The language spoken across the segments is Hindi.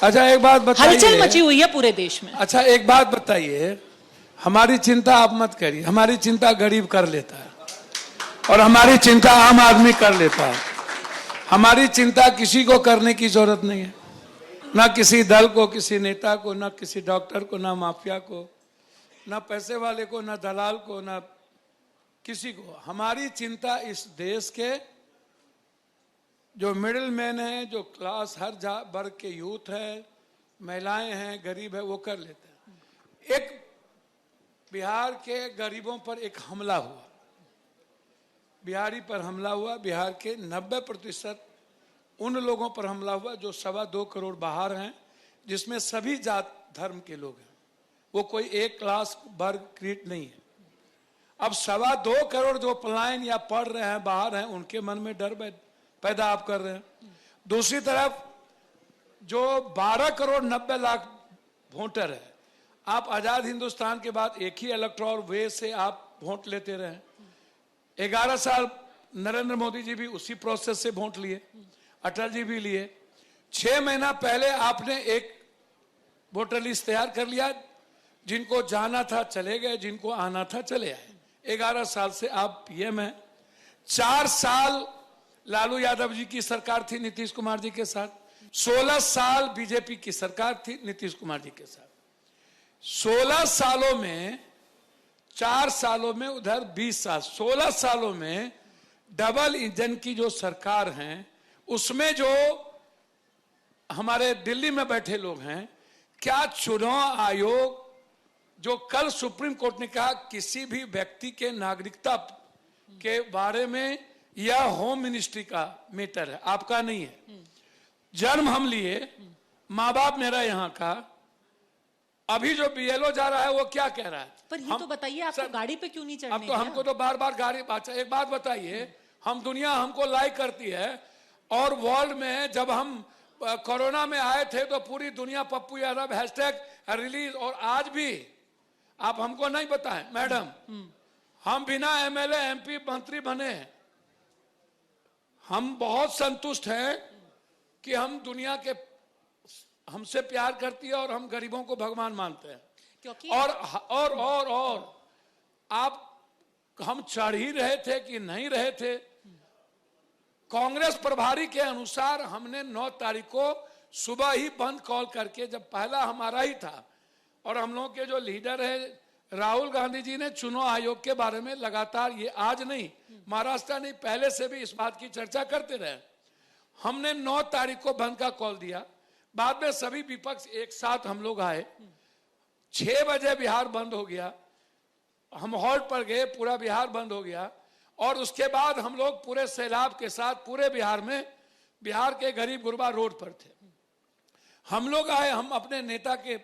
अच्छा एक बात बताइए, हलचल मची हुई है पूरे देश में। अच्छा एक बात बताइए, हमारी चिंता आप मत करिए, हमारी चिंता गरीब कर लेता है और हमारी चिंता आम आदमी कर लेता है। हमारी चिंता किसी को करने की जरूरत नहीं है, ना किसी दल को, किसी नेता को, ना किसी डॉक्टर को, ना माफिया को, ना पैसे वाले को, ना दलाल को, ना किसी को। हमारी चिंता इस देश के जो मिडिल मैन है, जो क्लास हर वर्ग के यूथ है, महिलाएं हैं, गरीब है, वो कर लेते हैं। एक बिहार के गरीबों पर एक हमला हुआ, बिहारी पर हमला हुआ, बिहार के 90% उन लोगों पर हमला हुआ जो 2.25 करोड़ बाहर हैं, जिसमें सभी जात धर्म के लोग हैं। वो कोई एक क्लास वर्ग क्रीट नहीं है। अब 2.25 करोड़ जो पलायन या पढ़ रहे हैं, बाहर हैं, उनके मन में डर पैदा आप कर रहे हैं। दूसरी तरफ जो 12 करोड़ 90 लाख वोटर है, आप आजाद हिंदुस्तान के बाद एक ही इलेक्टोरल वे से आप वोट लेते रहे। 11 साल नरेंद्र मोदी जी भी उसी प्रोसेस से वोट लिए, अटल जी भी लिए। 6 महीना पहले आपने एक वोटर लिस्ट तैयार कर लिया, जिनको जाना था चले गए, जिनको आना था चले आए। 11 साल से आप पीएम हैं। 4 साल लालू यादव जी की सरकार थी नीतीश कुमार जी के साथ, 16 साल बीजेपी की सरकार थी नीतीश कुमार जी के साथ। 16 सालों में 4 सालों में उधर 20 साल, 16 सालों में डबल इंजन की जो सरकार है, उसमें जो हमारे दिल्ली में बैठे लोग हैं, क्या चुनाव आयोग जो कल सुप्रीम कोर्ट ने कहा किसी भी व्यक्ति के नागरिकता के बारे में यह होम मिनिस्ट्री का मैटर है, आपका नहीं है। जन्म हम लिए, माँ बाप मेरा यहाँ का, अभी जो बीएलओ जा रहा है वो क्या कह रहा है? पर ये तो बताइए, आपको गाड़ी पे क्यों नहीं चढ़ने अब तो हमको तो बार बार गाड़ी। अच्छा एक बात बताइए, हम दुनिया हमको लाइक करती है और वर्ल्ड में जब हम कोरोना में आए थे तो पूरी दुनिया पप्पू यादव हैशटैग रिलीज, और आज भी आप हमको नहीं बताएं मैडम, हम बिना एमएलए एमपी मंत्री बने हैं। हम बहुत संतुष्ट हैं कि हम दुनिया के हमसे प्यार करती है और हम गरीबों को भगवान मानते हैं। क्योंकि और आप, हम चढ़ ही रहे थे कि नहीं रहे थे? कांग्रेस प्रभारी के अनुसार हमने 9 तारीख को सुबह ही बंद कॉल करके, जब पहला हमारा ही था, और हम लोग के जो लीडर है राहुल गांधी जी ने चुनाव आयोग के बारे में लगातार, ये आज नहीं, महाराष्ट्र नहीं, पहले से भी इस बात की चर्चा करते रहे। हमने 9 तारीख को बंद का कॉल दिया, बाद में सभी विपक्ष एक साथ हम लोग आए, 6 बजे बिहार बंद हो गया, हम हॉल्ट पर गए, पूरा बिहार बंद हो गया। और उसके बाद हम लोग पूरे सैलाब के साथ पूरे बिहार में, बिहार के गरीब गुरबा रोड पर थे। हम लोग आए, हम अपने नेता के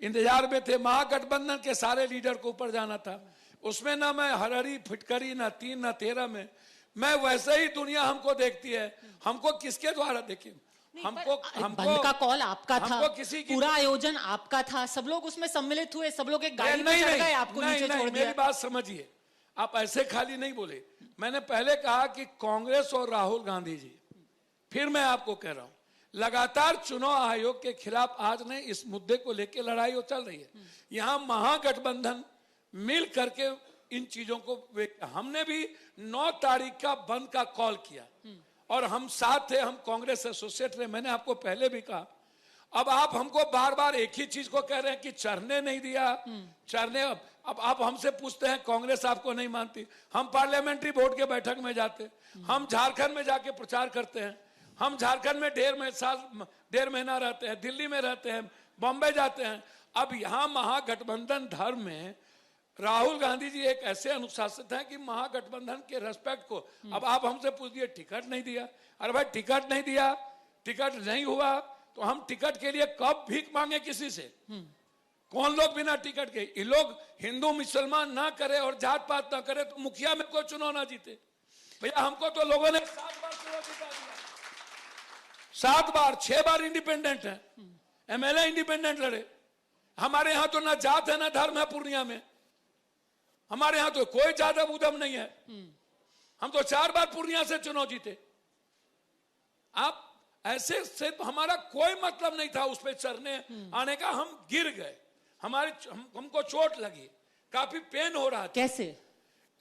इंतजार में थे। महागठबंधन के सारे लीडर को ऊपर जाना था, उसमें ना मैं हरहरी फिटकरी, ना 3 ना 13 में, मैं वैसे ही दुनिया हमको देखती है। हमको किसके द्वारा देखिए, हमको बंद का कॉल आपका था, किसी पूरा आयोजन आपका था, सब लोग उसमें सम्मिलित हुए, सब लोग एक गाड़ी में चढ़ गए, आपको नीचे छोड़ दिया। मेरी बात समझिए, आप ऐसे खाली नहीं बोले। मैंने पहले कहा कि कांग्रेस और राहुल गांधी जी, फिर मैं आपको कह रहा हूं, लगातार चुनाव आयोग के खिलाफ आज ने इस मुद्दे को लेकर लड़ाई चल रही है। यहां महागठबंधन मिल करके इन चीजों को, हमने भी 9 तारीख का बंद का कॉल किया और हम साथ थे, हम कांग्रेस एसोसिएट रहे। मैंने आपको पहले भी कहा, अब आप हमको बार बार एक ही चीज को कह रहे हैं कि चढ़ने नहीं दिया, चढ़ने। अब आप हमसे पूछते हैं कांग्रेस आपको नहीं मानती। हम पार्लियामेंट्री बोर्ड के बैठक में जाते, हम झारखंड में जाके प्रचार करते हैं, हम झारखंड में 1.5 महीना रहते हैं, दिल्ली में रहते हैं, बॉम्बे जाते हैं। अब यहां महागठबंधन धर्म में राहुल गांधी जी एक ऐसे अनुशासित हैं कि महागठबंधन के रेस्पेक्ट को, अब आप हमसे पूछ दिए टिकट नहीं दिया। अरे भाई टिकट नहीं दिया, टिकट नहीं हुआ तो हम टिकट के लिए कब भीख मांगे किसी से? कौन लोग बिना टिकट के? ये लोग हिंदू मुसलमान ना करे और जात पात ना करे तो मुखिया में कोई चुनाव ना जीते। भैया हमको तो लोगों ने 7 बार चुनाव जीता दिया, 7 बार, 6 बार इंडिपेंडेंट है, एमएलए इंडिपेंडेंट लड़े। हमारे यहां तो ना जात है ना धर्म है पूर्णिया में, हमारे यहां तो कोई ज्यादा उदम नहीं है। हम तो 4 बार पूर्णिया से चुनाव जीते। आप ऐसे से हमारा कोई मतलब नहीं था उस पे चढ़ने आने का। हम गिर गए, हमको चोट लगी, काफी पेन हो रहा था। कैसे?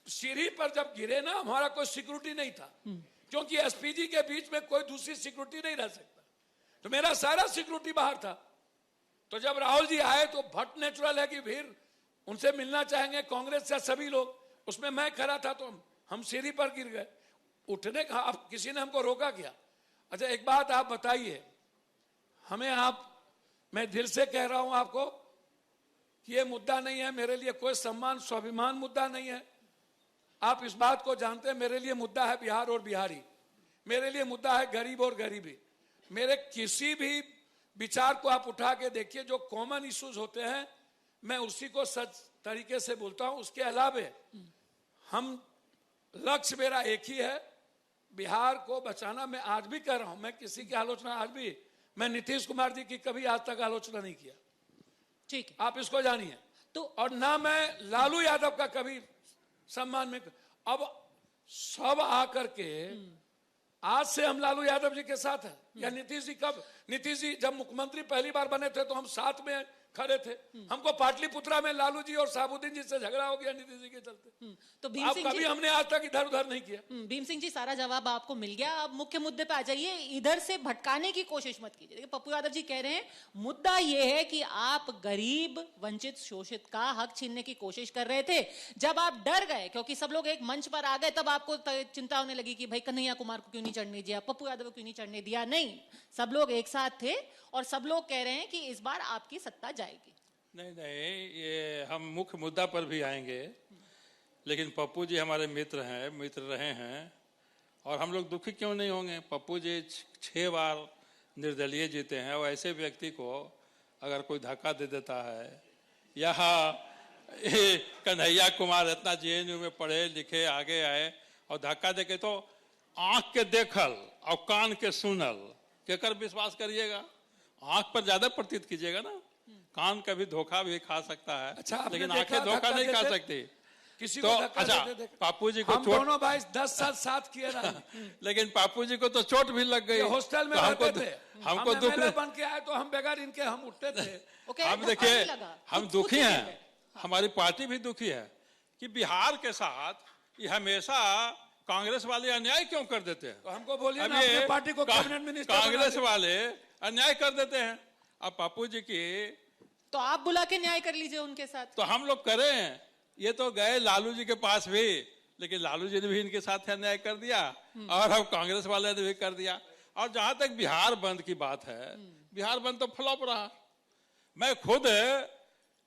सीढ़ी पर जब गिरे ना, हमारा कोई सिक्योरिटी नहीं था, क्योंकि एसपीजी के बीच में कोई दूसरी सिक्योरिटी नहीं रह सकता, तो मेरा सारा सिक्योरिटी बाहर था। तो जब राहुल जी आए तो भट्ट नेचुरल है कि फिर उनसे मिलना चाहेंगे, कांग्रेस से सभी लोग, उसमें मैं खड़ा था, तो हम सीढ़ी पर गिर गए। उठने का अब किसी ने हमको रोका क्या? अच्छा एक बात आप बताइए हमें, मैं दिल से कह रहा हूं आपको कि ये मुद्दा नहीं है मेरे लिए, कोई सम्मान स्वाभिमान मुद्दा नहीं है। आप इस बात को जानते हैं, मेरे लिए मुद्दा है बिहार और बिहारी, मेरे लिए मुद्दा है गरीब और गरीबी। मेरे किसी भी विचार को आप उठा के देखिए, जो कॉमन इश्यूज होते हैं मैं उसी को सच तरीके से बोलता हूं। उसके अलावे लक्ष्य मेरा एक ही है, बिहार को बचाना। मैं आज भी कर रहा हूं, मैं किसी की आलोचना, आज भी मैं नीतीश कुमार जी की कभी आज तक आलोचना नहीं किया, ठीक है, आप इसको जानिए। तो और ना मैं लालू यादव का कभी सम्मान में। अब सब आकर के आज से हम लालू यादव जी के साथ हैं या नीतीश जी? कब? नीतीश जी जब मुख्यमंत्री पहली बार बने थे तो हम साथ में खड़े थे। हमको पाटलिपुत्रा में लालू जी और साबुद्दीन जी से झगड़ा हो गया नीतीश जी के चलते। तो भीम अब सिंह कभी जी, हमने आज तक इधर उधर नहीं किया। भीम सिंह जी सारा जवाब आपको मिल गया। अब मुख्य मुद्दे पे आ जाइए, इधर से भटकाने की कोशिश मत कीजिए। देखिए पप्पू यादव जी कह रहे हैं मुद्दा ये है कि आप गरीब, वंचित, शोषित का हक छीनने की कोशिश कर रहे थे। जब आप डर गए क्योंकि सब लोग एक मंच पर आ गए, तब आपको चिंता होने लगी कि भाई कन्हैया कुमार को क्यों नहीं चढ़ने दिया, पप्पू यादव को क्यों नहीं चढ़ने दिया। नहीं, सब लोग एक साथ थे और सब लोग कह रहे हैं कि इस बार आपकी सत्ता जाएगी। नहीं, ये हम मुख्य मुद्दा पर भी आएंगे, लेकिन पप्पू जी हमारे मित्र हैं, मित्र रहे हैं, और हम लोग दुखी क्यों नहीं होंगे। पप्पू जी 6 बार निर्दलीय जीते हैं, और ऐसे व्यक्ति को अगर कोई धक्का दे देता है, यहाँ कन्हैया कुमार इतना जेएनयू में पढ़े लिखे आगे आए और धक्का दे के, तो आंख के देखल और कान के सुनल केकर विश्वास करिएगा? आंख पर ज्यादा प्रतीत कीजिएगा ना, कान कभी धोखा भी खा सकता है। अच्छा, लेकिन आंखें धोखा नहीं खा सकती। किसी तो को धक्का अच्छा, देते पापू जी को हम दोनों भाई 10 साल साथ किए ना। लेकिन पापू जी को तो चोट भी लग गई। हॉस्टल में तो रहते थे, हमको हम दुख MLA बन के आए तो हम बगैर इनके हम उठते थे। हम देखिए, हम दुखी हैं, हमारी पार्टी भी दुखी है कि बिहार के साथ ये हमेशा कांग्रेस वाले अन्याय क्यों कर देते हैं। तो हमको बोलिए ना, अपने पार्टी को कैबिनेट मिनिस्टर कांग्रेस वाले अन्याय कर देते हैं। अब पापू जी की, तो आप बुला के न्याय कर लीजिए उनके साथ। तो हम लोग करें। ये तो गए लालू जी के पास भी, लेकिन लालू जी ने भी इनके साथ अन्याय कर दिया, और अब कांग्रेस वाले ने भी कर दिया। और जहां तक बिहार बंद की बात है, बिहार बंद तो फ्लॉप रहा। मैं खुद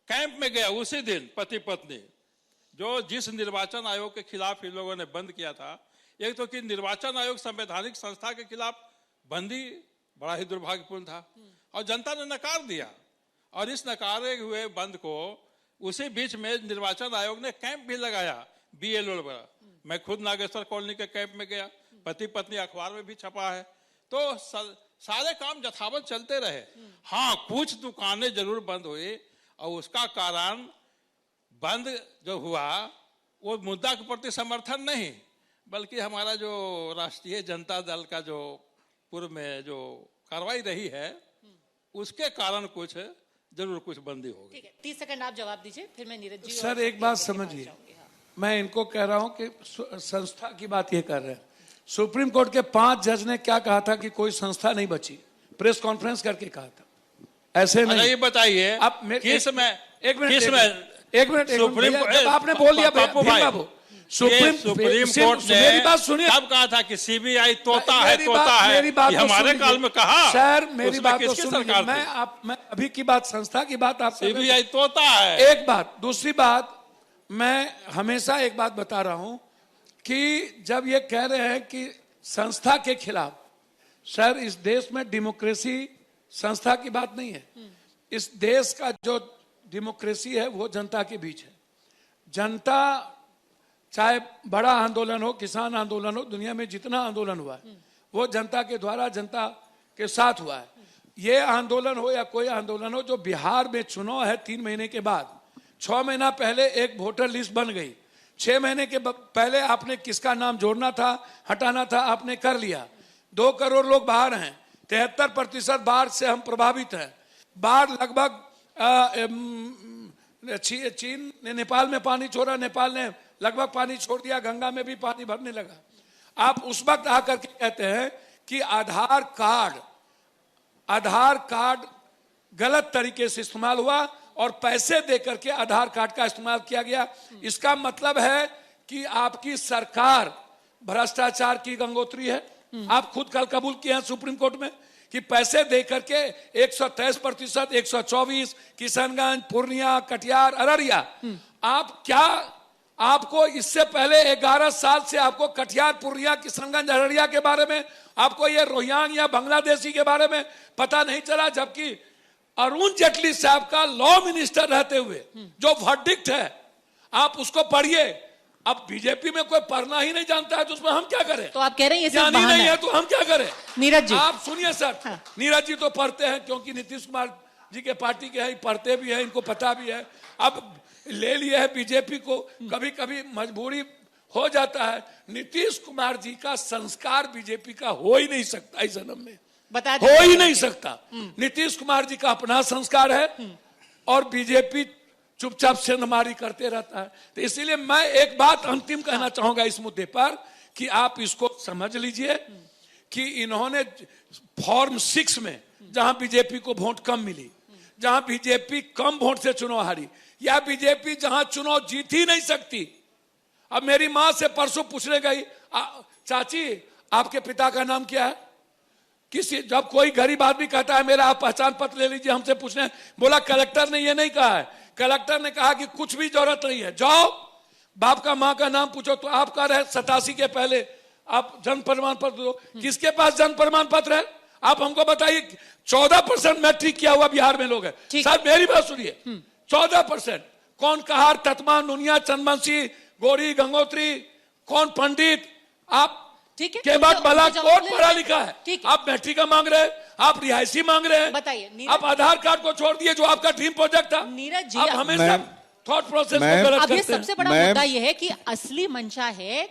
कैंप में गया उसी दिन, पति पत्नी, जो जिस निर्वाचन आयोग के खिलाफ इन लोगों ने बंद किया था। एक तो कि निर्वाचन आयोग संवैधानिक संस्था के खिलाफ बंदी बड़ा ही दुर्भाग्यपूर्ण था, और जनता ने नकार दिया। और इस नकारे हुए बंद को उसी बीच में निर्वाचन आयोग ने कैंप भी लगाया BLO पर। मैं खुद नागेश्वर कॉलोनी के कैंप में गया, पति पत्नी अखबार में भी छपा है। तो सारे काम यथावत चलते रहे। हाँ, कुछ दुकानें जरूर बंद हुई, और उसका कारण बंद जो हुआ वो मुद्दा के प्रति समर्थन नहीं, बल्कि हमारा जो राष्ट्रीय जनता दल का जो पूर्व में जो कार्रवाई रही है, उसके कारण कुछ जरूर कुछ बंदी होगी। ठीक है, 30 सेकंड आप जवाब दीजिए, फिर मैं नीरज जी। सर एक बात समझिए, मैं इनको कह रहा हूं कि संस्था की बात ये कर रहे हैं। सुप्रीम कोर्ट के 5 जज ने क्या कहा था कि कोई संस्था नहीं बची, प्रेस कॉन्फ्रेंस करके कहा था, ऐसे नहीं। ये बताइए आप किस में, एक मिनट सुप्रीम कोर्ट, आपने बोल दिया बाबू, सुप्रीम कोर्ट ने मेरी बात सुनिए। तब कहा था कि CBI तोता है, हमारे काल में कहा। सर मेरी बात तो सुनिए, मैं अभी की बात, संस्था की बात आप CBI तोता है। एक बात। दूसरी बात, मैं हमेशा एक बात बता रहा हूं कि जब ये कह रहे हैं कि संस्था के खिलाफ, सर इस देश में डेमोक्रेसी संस्था की बात नहीं है। इस देश का जो डेमोक्रेसी है वो जनता के बीच है। जनता, चाहे बड़ा आंदोलन हो, किसान आंदोलन हो, दुनिया में जितना आंदोलन हुआ है वो जनता के द्वारा, जनता के साथ हुआ है। ये आंदोलन हो या कोई आंदोलन हो, जो बिहार में चुनाव है 3 महीने के बाद, 6 महीना पहले एक वोटर लिस्ट बन गई, 6 महीने के पहले आपने किसका नाम जोड़ना था, हटाना था, आपने कर लिया। 2 करोड़ लोग बाहर हैं, 73% बाढ़ से हम प्रभावित हैं। बाढ़ लगभग चीन ने नेपाल में पानी छोड़ा, नेपाल ने लगभग पानी छोड़ दिया, गंगा में भी पानी भरने लगा। आप उस वक्त आकर के कहते हैं कि आधार कार्ड गलत तरीके से इस्तेमाल हुआ और पैसे देकर के आधार कार्ड का इस्तेमाल किया गया। इसका मतलब है कि आपकी सरकार भ्रष्टाचार की गंगोत्री है। आप खुद कल कबूल किए हैं सुप्रीम कोर्ट में कि पैसे देकर के 123%, 124, किशनगंज, पूर्णिया, कटिहार, अररिया। आप क्या, आपको इससे पहले 11 साल से आपको कटिहार, पूर्णिया, किशनगंज, अररिया के बारे में, आपको ये रोहिंग्या या बांग्लादेशी के बारे में पता नहीं चला, जबकि अरुण जेटली साहब का लॉ मिनिस्टर रहते हुए जो वर्डिक्ट है आप उसको पढ़िए। अब बीजेपी में कोई पढ़ना ही नहीं जानता है तो उसमें हम क्या करें? तो आप कह रहे हैं ये सिर्फ ज्ञानी बहाना नहीं है है तो हम क्या करें? नीरज जी, आप सुनिए सर। हाँ। नीरज जी तो पढ़ते हैं क्योंकि नीतीश कुमार जी के पार्टी के हैं, पढ़ते भी हैं, इनको पता भी है। अब ले लिए है बीजेपी को, कभी कभी मजबूरी हो जाता है। नीतीश कुमार जी का संस्कार बीजेपी का हो ही नहीं सकता इस जन्म में, बता हो ही नहीं सकता। नीतीश कुमार जी का अपना संस्कार है और बीजेपी चुपचाप सेंधमारी करते रहता है। तो इसीलिए मैं एक बात अंतिम कहना चाहूंगा इस मुद्दे पर कि आप इसको समझ लीजिए कि इन्होंने फॉर्म 6 में जहां बीजेपी को वोट कम मिली, जहां बीजेपी कम वोट से चुनाव हारी, या बीजेपी जहां चुनाव जीत ही नहीं सकती। अब मेरी मां से परसों पूछने गई, चाची आपके पिता का नाम क्या है? किसी, जब कोई गरीब आदमी कहता है मेरा आप पहचान पत्र ले लीजिए, हमसे पूछने, बोला कलेक्टर ने ये नहीं कहा है, कलेक्टर ने कहा कि कुछ भी जरूरत नहीं है, जाओ बाप का मां का नाम पूछो। तो आप कह रहे हैं 87 के पहले आप जन्म प्रमाण पत्र दो। किसके पास जन्म प्रमाण पत्र है? आप हमको बताइए। 14% मैट्रिक किया हुआ बिहार में लोग है। सर मेरी बात सुनिए, 14%। कौन कहार, ततमा, नुनिया, चंदवंशी, गोरी, गंगोत्री, कौन पंडित? आप ठीक है, के बाद बला कौन पढ़ा लिखा है? ठीक है। आप मैट्रिक का मांग रहे हैं, आप रिहायशी मांग रहे हैं। बताइए आप आधार कार्ड को छोड़ दिए जो आपका ड्रीम प्रोजेक्ट था। नीरज जी, आप हमेशा थॉट प्रोसेस को गलत अब ये करते हैं। सबसे बड़ा मुद्दा ये है कि असली मंशा है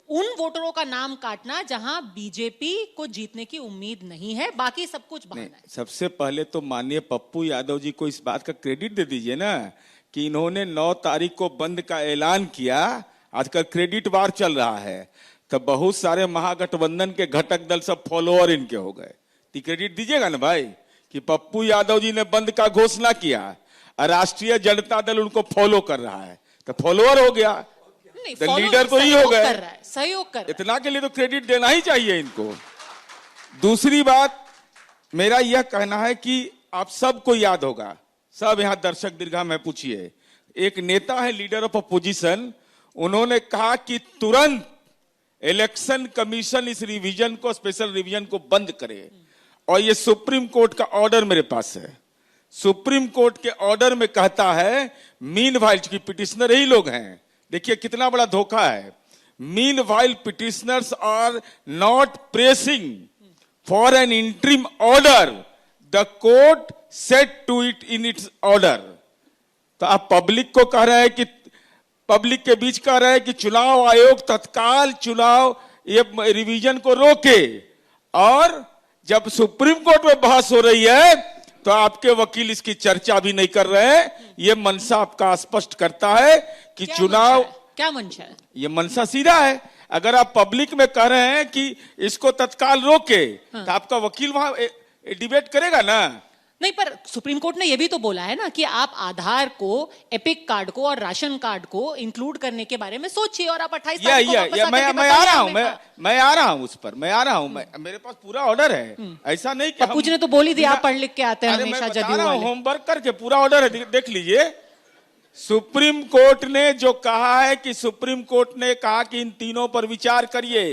उन वोटरों का नाम काटना जहां बीजेपी को जीतने की उम्मीद नहीं है, बाकी सब कुछ बहाना है। सबसे पहले तो माननीय पप्पू यादव जी को इस बात का क्रेडिट दे दीजिए ना कि इन्होंने 9 तारीख को बंद का ऐलान किया। आजकल क्रेडिट वार चल रहा है, तो बहुत सारे महागठबंधन के घटक दल सब फॉलोअर इनके हो गए। तो क्रेडिट दीजिएगा ना भाई कि पप्पू यादव जी ने बंद का घोषणा किया और राष्ट्रीय जनता दल उनको फॉलो कर रहा है, तो फॉलोअर हो गया। नहीं, तो लीडर तो ही हो गए, सहयोग कर रहा है। इतना के लिए तो क्रेडिट देना ही चाहिए इनको। दूसरी बात मेरा यह कहना है कि आप सबको याद होगा, सब यहां दर्शक दीर्घा में पूछिए, एक नेता है लीडर ऑफ अपोजिशन, उन्होंने कहा कि तुरंत इलेक्शन कमीशन इस रिवीजन को, स्पेशल रिवीजन को बंद करे। और ये सुप्रीम कोर्ट का ऑर्डर मेरे पास है। सुप्रीम कोर्ट के ऑर्डर में कहता है, मीनवाइल, की पिटिशनर ही लोग हैं, देखिए कितना बड़ा धोखा है। Meanwhile petitioners are not pressing for an interim order, the court set to it in its order. तो आप पब्लिक को कह रहे हैं कि, पब्लिक के बीच कह रहे हैं कि चुनाव आयोग तत्काल चुनाव ये रिवीजन को रोके, और जब सुप्रीम कोर्ट में बहस हो रही है तो आपके वकील इसकी चर्चा भी नहीं कर रहे हैं। ये मनसा आपका स्पष्ट करता है कि चुनाव, क्या मंशा है? ये मनसा सीधा है। अगर आप पब्लिक में कह रहे हैं कि इसको तत्काल रोके, तो आपका वकील वहां डिबेट करेगा ना? नहीं, पर सुप्रीम कोर्ट ने यह भी तो बोला है ना कि आप आधार को, एपिक कार्ड को और राशन कार्ड को इंक्लूड करने के बारे में सोचिए, और आप 28 तारीख को वापस आकर के मैं आ रहा हूं, बताइए। मैं आ रहा हूं उस पर, मैं आ रहा हूं, मेरे पास पूरा ऑर्डर है। ऐसा नहीं कि पप्पू जी ने तो बोल ही दिया, आप पढ़ लिख के आते हैं हमेशा जदयू वाले। होमवर्क करके पूरा ऑर्डर है, देख लीजिए। सुप्रीम कोर्ट ने जो कहा है कि सुप्रीम कोर्ट ने कहा कि इन तीनों पर विचार करिए,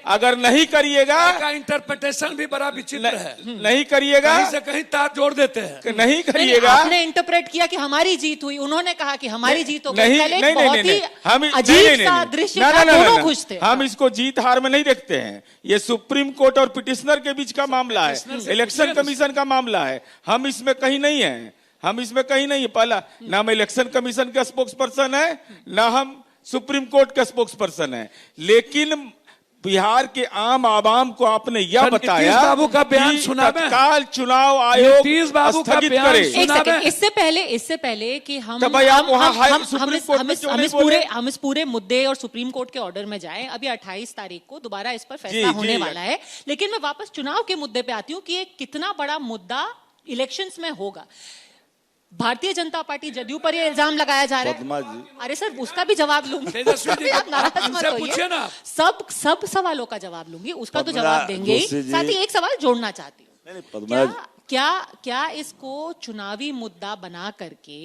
अगर नहीं करिएगा, का इंटरप्रिटेशन भी बड़ा विचित्र है। नहीं करिएगा, कहीं से कहीं तार जोड़ देते हैं। नहीं करिएगा, आपने इंटरप्रेट किया कि हमारी जीत हुई, उन्होंने कहा कि हमारी जीत हो गई। नहीं, कल एक नहीं, बहुत नहीं, ही हम अजीब सा दृश्य था, दोनों खुश थे। हम इसको जीत हार में नहीं देखते हैं। ये सुप्रीम कोर्ट और पिटिशनर के बीच का मामला है, इलेक्शन कमीशन का मामला है। हम इसमें कहीं नहीं है, हम इसमें कहीं नहीं है। पहला, ना हम इलेक्शन कमीशन का स्पोक्स पर्सन है, ना हम सुप्रीम कोर्ट का स्पोक्स पर्सन है। लेकिन बिहार के आम आवाम को आपने यह सर, बताया नीतीश बाबू का बयान कि सुना मैं। तत्काल चुनाव आयोग नीतीश बाबू का स्थगित बयान करे। एक सुना सेकंड, मैं। इससे पहले कि हम तो भाई आप वहाँ हाई हम सुप्रीम इस- कोर्ट हम में इस- क्यों हम नहीं इस पूरे बोले? हम इस पूरे मुद्दे और सुप्रीम कोर्ट के ऑर्डर में जाएं, अभी 28 तारीख को दोबारा इस पर फैसला जी, होने जी। वाला है। लेकिन मैं वापस चुनाव के मुद्दे पे आती हूँ कि ये कितना बड़ा मुद्दा इलेक्शंस में होगा। भारतीय जनता पार्टी जदयू पर ये इल्जाम लगाया जा रहा पद्मा है। जी। अरे सर, उसका भी जवाब लूंगी। तेजस्वी जी, आप नाराज मत उनसे पूछिए होइए। ना। सब सवालों का जवाब लूंगी, उसका तो पद्मा जवाब देंगे ही। जोशी जी। साथ ही एक सवाल जोड़ना चाहती हूँ। नहीं, पद्मा क्या इसको चुनावी मुद्दा बना करके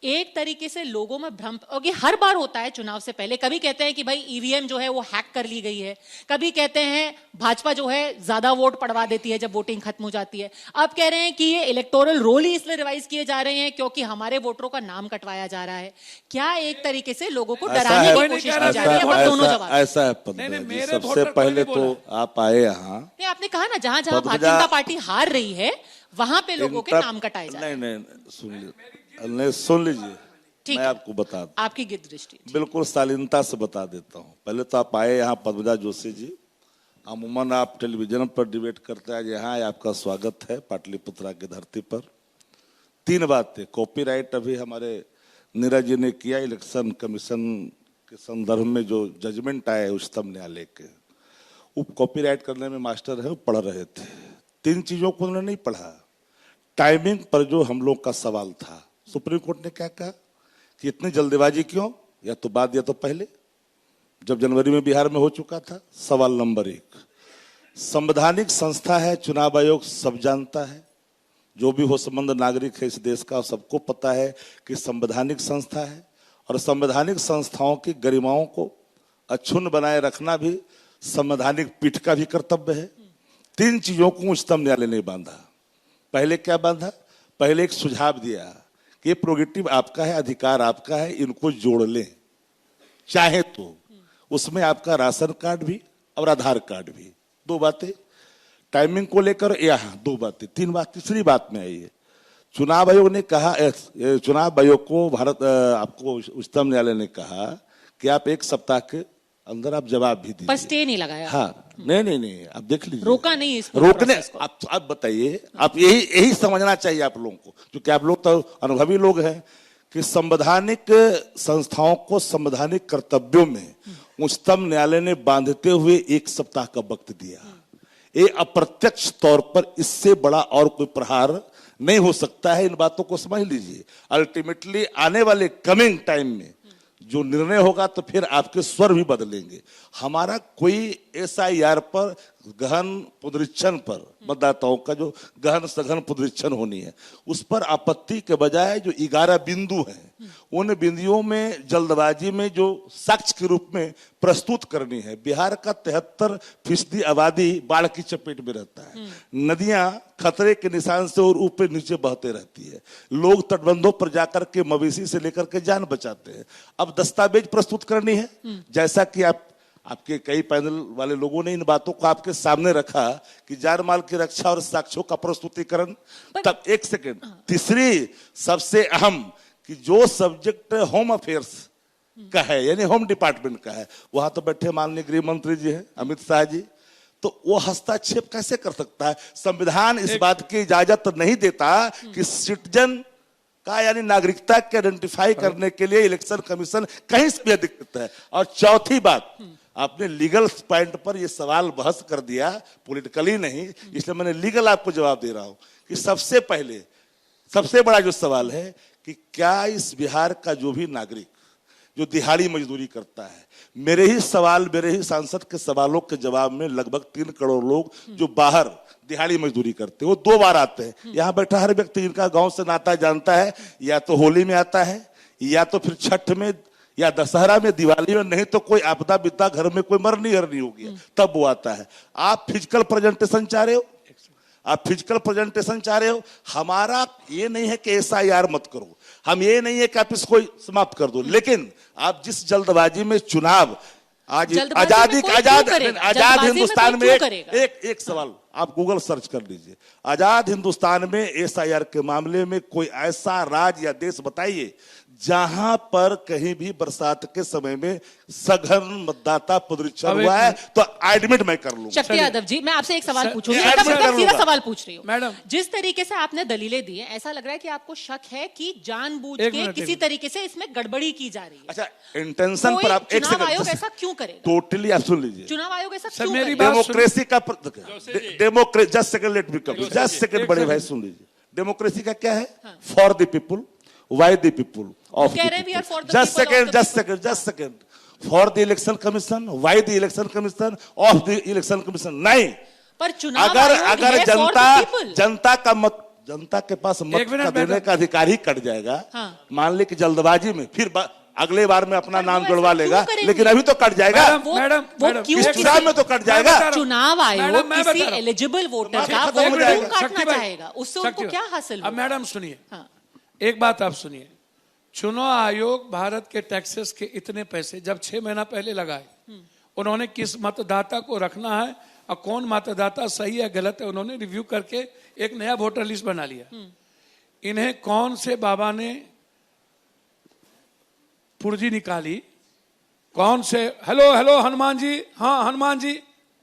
एक तरीके से लोगों में भ्रम, और ये हर बार होता है चुनाव से पहले, कभी कहते हैं कि भाई ईवीएम जो है वो हैक कर ली गई है, कभी कहते हैं भाजपा जो है ज्यादा वोट पड़वा देती है जब वोटिंग खत्म हो जाती है, अब कह रहे हैं कि ये इलेक्टोरल रोल ही इसलिए रिवाइज किए जा रहे हैं क्योंकि हमारे वोटरों का नाम कटवाया जा रहा है। क्या एक तरीके से लोगों को ऐसा डराने है, की कोशिश की जा रही है? बस दोनों जवाब। ऐसा है पद्मा नहीं, जी, मेरे सबसे वोटर को पहले नहीं तो बोला। आप आए यहाँ नहीं, आपने कहा ना जहां जहां पद्मा- भारतीय जनता पार्टी हार रही है वहां पे लोगों के नाम कटाए जा रहे हैं। नहीं, सुन लीजिए, ठीक मैं है। आपको बता दूं, आपकी गिर दृष्टि। बिल्कुल शालीनता से बता देता हूँ। पहले तो आप आए यहाँ पद्मजा जोशी जी, अमूमन आप टेलीविजन पर डिबेट करते हैं, यहाँ आपका स्वागत है पाटलिपुत्रा की धरती पर। 3 बातें, कॉपीराइट अभी हमारे नीरज जी ने किया, इलेक्शन कमीशन के संदर्भ में जो जजमेंट आया है उच्चतम न्यायालय के, वो कॉपीराइट करने में मास्टर है, वो पढ़ रहे थे। 3 चीजों को उन्होंने नहीं पढ़ा। टाइमिंग पर जो हम लोग का सवाल था, सुप्रीम कोर्ट ने क्या कहा कि इतनी जल्दबाजी क्यों, या तो बाद या तो पहले, जब जनवरी में बिहार में हो चुका था। सवाल नंबर 1, संवैधानिक संस्था है चुनाव आयोग, सब जानता है, जो भी हो संबंध नागरिक है इस देश का, सबको पता है कि संवैधानिक संस्था है, और संवैधानिक संस्थाओं की गरिमाओं को अक्षुण्ण बनाए रखना भी संवैधानिक पीठ का भी कर्तव्य है। 3 चीजों को उच्चतम न्यायालय ने बांधा। पहले क्या बांधा? पहले एक सुझाव दिया कि ये प्रोगेटिव आपका है, अधिकार आपका है, इनको जोड़ लें चाहे तो। उसमें आपका राशन कार्ड भी और आधार कार्ड भी। 2 बातें टाइमिंग को लेकर, यहाँ 2 बातें। 3 बात, तीसरी बात में आई है, चुनाव आयोग ने कहा, चुनाव आयोग को आपको उच्चतम न्यायालय ने कहा कि आप 1 सप्ताह के अंदर आप जवाब भी दीजिए। पर स्टे नहीं लगाया। हाँ, नहीं, आप देख लीजिए, रोका नहीं इस रोकने। प्रोसेस को। आप बताइए, आप यही समझना चाहिए आप लोगों को, क्योंकि आप लोग तो अनुभवी लोग हैं, कि संवैधानिक संस्थाओं को संवैधानिक कर्तव्यों में उच्चतम न्यायालय ने बांधते हुए 1 सप्ताह का वक्त दिया। ये अप्रत्यक्ष तौर पर इससे बड़ा और कोई प्रहार नहीं हो सकता है। इन बातों को समझ लीजिए। अल्टीमेटली आने वाले कमिंग टाइम में जो निर्णय होगा तो फिर आपके स्वर भी बदलेंगे। हमारा कोई SIR पर गहन पुनरीक्षण पर, मतदाताओं का जो गहन सघन पुनरीक्षण होनी है, उस पर आपत्ति के बजाय जो 11 बिंदु हैं, उन बिंदुओं में जल्दबाजी में जो साक्ष्य के रूप में प्रस्तुत करनी है। बिहार का 73% आबादी बाढ़ की चपेट में रहता है। नदियां खतरे के निशान से और ऊपर नीचे बहते रहती है। लोग तटबंधों पर जाकर के मवेशी से लेकर के जान बचाते हैं। अब दस्तावेज प्रस्तुत करनी है, जैसा कि आपके कई पैनल वाले लोगों ने इन बातों को आपके सामने रखा कि जान माल की रक्षा और साक्ष्यों का प्रस्तुतिकरण। तब 1 सेकेंड, तीसरी सबसे अहम, कि जो सब्जेक्ट होम अफेयर्स का है, यानी होम डिपार्टमेंट का है, वहां तो बैठे माननीय गृह मंत्री जी हैं अमित शाह जी, तो वो हस्तक्षेप कैसे कर सकता है? संविधान इस बात की इजाजत नहीं देता कि सिटीजन का, यानी नागरिकता के आइडेंटिफाई करने के लिए इलेक्शन कमीशन कहीं से भी अधिकृत है। और चौथी बात, आपने लीगल पॉइंट पर यह सवाल बहस कर दिया, पॉलिटिकली नहीं, इसलिए मैंने लीगल आपको जवाब दे रहा हूं कि सबसे पहले सबसे बड़ा जो सवाल है कि क्या इस बिहार का जो भी नागरिक जो दिहाड़ी मजदूरी करता है, मेरे ही सांसद के सवालों के जवाब में लगभग 3 करोड़ लोग जो बाहर दिहाड़ी मजदूरी करते हैं, वो 2 बार आते हैं। यहाँ बैठा हर व्यक्ति इनका गांव से नाता जानता है, या तो होली में आता है, या तो फिर छठ में, या दशहरा में, दिवाली में, नहीं तो कोई आपदा विपदा, घर में कोई मरनी हरनी होगी तब वो आता है। आप फिजिकल प्रेजेंटेशन चाह रहे हो, आप फिजिकल प्रेजेंटेशन चाह रहे हो। हमारा ये नहीं है कि SIR मत करो, हम ये नहीं है कि आप इसको समाप्त कर दो, लेकिन आप जिस जल्दबाजी में चुनाव आज आजाद हिंदुस्तान में एक सवाल आप गूगल सर्च कर लीजिए, आजाद हिंदुस्तान में SIR के मामले में कोई ऐसा राज्य या देश बताइए जहां पर कहीं भी बरसात के समय में सघन मतदाता पुनरीक्षण हुआ है तो एडमिट मैं कर लूंगा। शक्ति यादव जी, मैं आपसे एक सवाल पूछूंगी, ये एकदम ऐसे एकदम कर सीधा लूंगा। सवाल पूछ रही हूँ। मैडम। जिस तरीके से आपने दलीलें दी हैं, ऐसा लग रहा है कि आपको शक है कि जानबूझ एक के मिनट, किसी एक तरीके से इसमें गड़बड़ी की जा रही है। अच्छा, इंटेंशन कोई पर आप एक चुनाव आयोग सेकंड ऐसा क्यों करेगा? टोटली आप सुन लीजिए। चुनाव आयोग ऐसा सर, क्यों मेरी करेगा? बात डेमोक्रेसी का democracy just second let me come Joshi just ji, second एक बड़े भाई सेकंड। सुन लीजिए। डेमोक्रेसी का क्या है? For the people, why the people, of कह रहे हैं we are for the just people, of second the just people. Second just second for the election commission, why the election commission, of the election commission नहीं। पर चुनाव अगर आयोग अगर है for the जनता people। जनता का मत जनता के पास मत एक मिनट, का देने मैडम। का अधिकार ही कट जाएगा। हाँ। मान ले कि जल्दबाजी में फिर अगले बार में अपना पर नाम वो जुड़वा ऐसा क्यों लेगा, करेंगे? लेकिन अभी तो कट जाएगा। मैडम, वो- मैडम, वो मैडम, क्यों एक किसी- चुनाव में तो कट मैं जाएगा। बता रहा हूं। चुनाव आयोग मैडम, मैं किसी बता रहा हूं। एलिजिबल वोटर बाकी का खत्म हो वोट जाएगा। क्यों काटना शक्ति भाई, चाहेगा? उससे उनको शक्ति क्या भाई, हासिल अब होगा? मैडम सुनिए, हाँ। एक बात आप सुनिए। चुनाव आयोग भारत के टैक्सेस के इतने पैसे जब 6 महीना पहले लगाए, उन्होंने किस मतदाता को रखना है और कौन मतदाता सही है गलत है, उन्होंने रिव्यू करके एक नया वोटर लिस्ट बना लिया। इन्हें कौन से बाबा ने पुर्जी निकाली, कौन से हेलो हेलो हनुमान जी, हाँ हनुमान जी,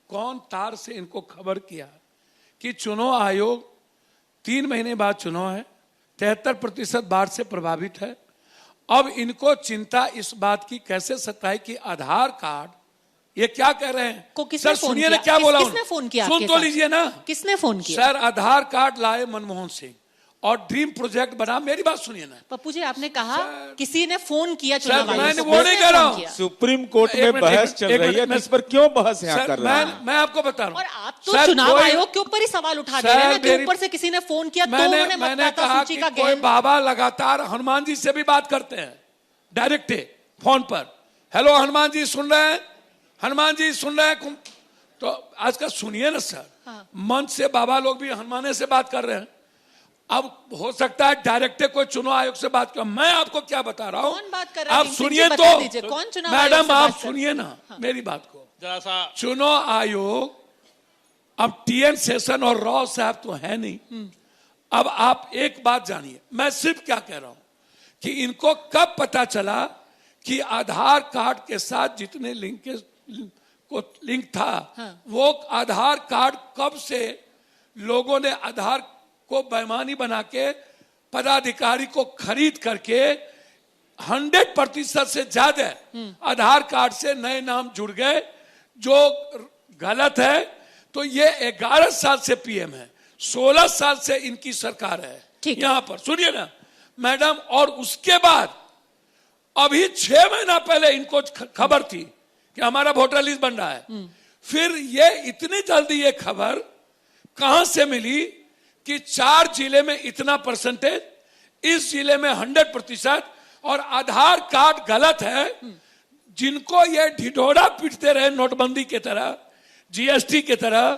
कौन तार से इनको खबर किया कि चुनाव आयोग 3 महीने बाद चुनाव है, 73% बाढ़ से प्रभावित है। अब इनको चिंता इस बात की कैसे सताई कि आधार कार्ड, ये क्या कह रहे हैं? को किसने सर फोन सुनिए किया? ना क्या बोला किसने उन्होंने? फोन किया सुन आपके तो साथ? लीजिए ना। किसने फोन किया? सर आधार कार्ड लाए मनमोहन सिंह और ड्रीम प्रोजेक्ट बना। मेरी बात सुनिए ना पप्पू जी, आपने कहा किसी ने फोन किया सर, चुनाव आयोग मैंने को। वो नहीं किसने कह रहा फोन हूं। किया? सुप्रीम कोर्ट एक में मिनट, बहस एक चल मिनट, रही है, मैं- इस पर क्यों बहस यहाँ सर, कर रहे हैं? मैं आपको बता रहा हूं। और आप तो सर, चुनाव कोई- आयोग के ऊपर ही सवाल उठा दे रहे हैं ना कि मेरी- ऊपर से किसी ने फोन किया तो मैंने उन्होंने मैंने मतदाता कहा सूची कि का कोई गैर बाबा लगातार हनुमान जी से भी बात करते हैं डायरेक्ट फोन पर। हेलो हनुमान जी सुन रहे हैं, हनुमान जी सुन रहे हैं, तो आज का सुनिए ना सर। हाँ। मंच से बाबा लोग भी हनुमाने से बात कर रहे हैं। अब हो सकता है डायरेक्ट कोई चुनाव आयोग से बात कर। मैं आपको क्या बता रहा हूं, कौन बात कर रहा है? आप सिंह सुनिए जी, बता तो दीजिए, कौन चुनाव आयोग मैडम से आप बात कर- सुनिए ना मेरी बात को। जरा सा चुनाव आयोग अब टीएन सेशन और राव साहब तो है नहीं। अब आप एक बात जानिए, मैं सिर्फ क्या कह रहा हूं कि इनको कब पता चला कि आधार कार्ड के साथ जितने लिंक था, वो आधार कार्ड कब से लोगों ने आधार को बेईमानी बना के पदाधिकारी को खरीद करके 100% से ज्यादा आधार कार्ड से नए नाम जुड़ गए, जो गलत है। तो ये 11 साल से पीएम है, 16 साल से इनकी सरकार है ठीक है। यहां पर। सुनिए ना मैडम, और उसके बाद अभी 6 महीना पहले इनको खबर थी कि हमारा वोटर लिस्ट बन रहा है। फिर ये इतनी जल्दी ये खबर कहां से मिली कि 4 जिले में इतना परसेंटेज, इस जिले में 100%, और आधार कार्ड गलत है। जिनको ये ढिढोरा पीटते रहे नोटबंदी के तरह, जीएसटी के तरह,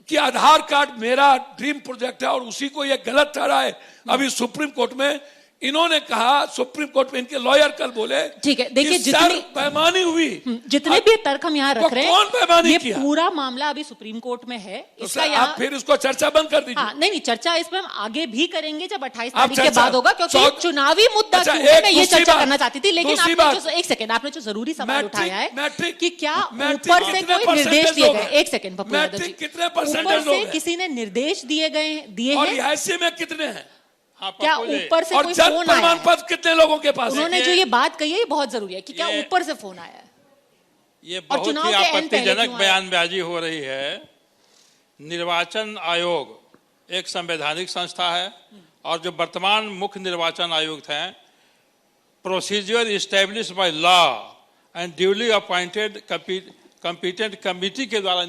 कि आधार कार्ड मेरा ड्रीम प्रोजेक्ट है और उसी को ये गलत ठहरा है। अभी सुप्रीम कोर्ट में इन्होंने कहा, सुप्रीम कोर्ट में इनके लॉयर कल बोले ठीक है, देखिए कि सर बेईमानी हुई। जितने भी तर्क हम यहाँ तो रख रहे कौन बेईमानी हैं, ये किया? पूरा मामला अभी सुप्रीम कोर्ट में है। तो इसका सर यहाँ आप फिर इसको चर्चा बंद कर दीजिए। हाँ, नहीं चर्चा इस पर हम आगे भी करेंगे जब 28 आप तारीख के चर्चा- बाद होगा, क्योंकि चौ- चुनावी मुद्दा अच्छा, क्यों है, एक मैं ये दूसरी चर्चा बात- करना चाहती थी। लेकिन दूसरी आपने बात- जो एक सेकंड, आपने जो जरूरी सवाल मैट्रिक- उठाया है मैट्रिक- कि क्या मैट्रिक ऊपर से कितने कोई निर्देश परसेंटेज दिए लोग गए, हैं? एक सेकंड पप्पू यादव जी, मैट्रिक कितने ऊपर परसेंटेज से लोग हैं? किसी ने निर्देश दिए और हैं? रिहायशी में कितने हैं? हाँ, क्या पप्पू जी, ऊपर से और कोई जन फोन आया प्रमाण है? पत्र कितने लोगों के पास है? उन्होंने जो ये बात कही है ये बहुत जरूरी है कि क्या ये- ऊपर से फोन आया है? ये और बहुत चुनाव ही के एंड पहले आपत्तिजनक क्यों आया? बयानबाजी हो रही है। निर्वाचन आयोग एक संवैधानिक संस्था है और जो वर्तमान मुख्य निर्वाचन आयुक्त हैं, procedure establish by law and duly appointed competent committee के द्वारा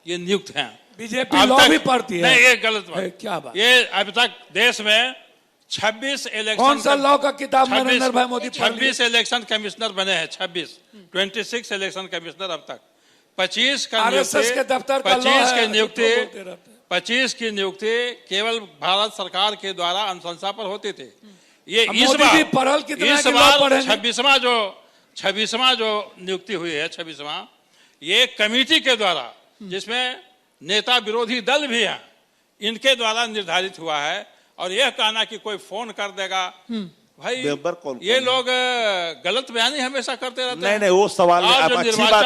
ये नियुक्त हैं। बीजेपी अब लॉ तक- भी पढ़ती है। नहीं, ये गलत है, बात। क्या बात? ये अब तक देश में 26 इलेक्शन कौन सा लॉ का किताब नरेंद्र भाई मोदी पढ़ लिया? 26 इलेक्शन कमिश्नर बने हैं। 26 इलेक्शन कमिश्नर अब तक। 25 का RSS के दफ्तर का लॉ 25 है, की नियुक्ति तो बोलते रहते हैं। 25 की नियुक्ति केवल भारत सरकार के द्वारा अनुशंसा पर होती थी। ये अब इस मोदी बार जी पढ़ल कितना इस कि लॉ बार पढ़ेंगे? 26वां जो नियुक्ति हुई है, 26वां, ये कमेटी के द्वारा, जिसमें नेता विरोधी दल भी हैं, इनके द्वारा निर्धारित हुआ है। और यह कहना कि कोई फोन कर देगा भाई मेंबर कौन ये लोग गलत बयानी हमेशा करते रहते नहीं हैं। नहीं, वो सवाल आज आप जो अच्छी बात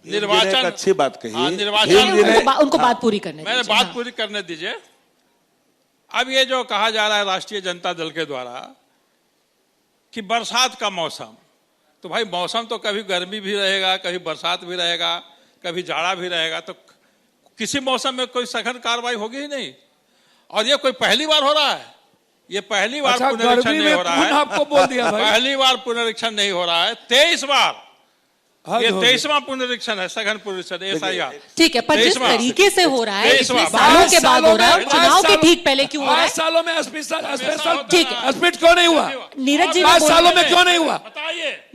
निर्वाचन एक अच्छी बात कही। हाँ, निर्वाचन धीरे धीरे उनको बात पूरी करने मैंने दीजिए, बात हाँ। पूरी करने दीजिए। अब ये जो कहा जा रहा है राष्ट्रीय जनता दल के द्वारा कि बरसात का मौसम, तो भाई मौसम तो कभी गर्मी भी रहेगा, कभी बरसात भी रहेगा, कभी जाड़ा भी रहेगा, तो किसी मौसम में कोई सघन कार्रवाई होगी ही नहीं। और ये कोई पहली बार हो रहा है, ये पहली बार अच्छा, पुनरीक्षण गर्मी नहीं में हो रहा कौन है। आपको बोल दिया भाई? पहली बार पुनरीक्षण नहीं हो रहा है, 23 बार। हद ये हो गई। 23वां पुनरीक्षण है, सघन पुनरीक्षण SIR। ठीक है, पर जिस 23वां तरीके से हो रहा है, 23वां इतने सालों के बाद हो रहा है, और 5 चुनाव के सालों- ठीक पहले क्यों हो रहा 5 है? सालों में स्पेशल ठीक है। स्पीच क्यों नहीं हुआ? नीरज जी, 5 मैं सालों में बोल- क्यों नहीं हुआ? बताइए।